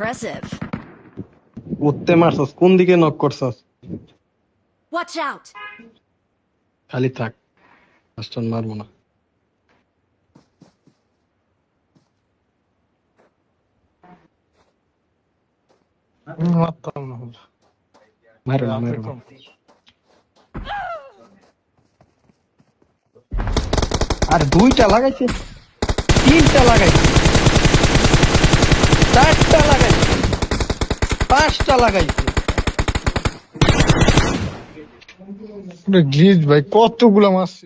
Impressive. উঠতে মারছস, কোন দিকে নক করছস? Watch out! খালি থাক, আসটান মারবো না। মারতাম না হলে। মারো না, হাতে মারো না। কম। আর দুইটা লাগাইছে, তিনটা লাগাইছে, চারটা লাগাইছে, পাঁচটা লাগাইছে। গ্লিচ ভাই কতগুলা মারছি।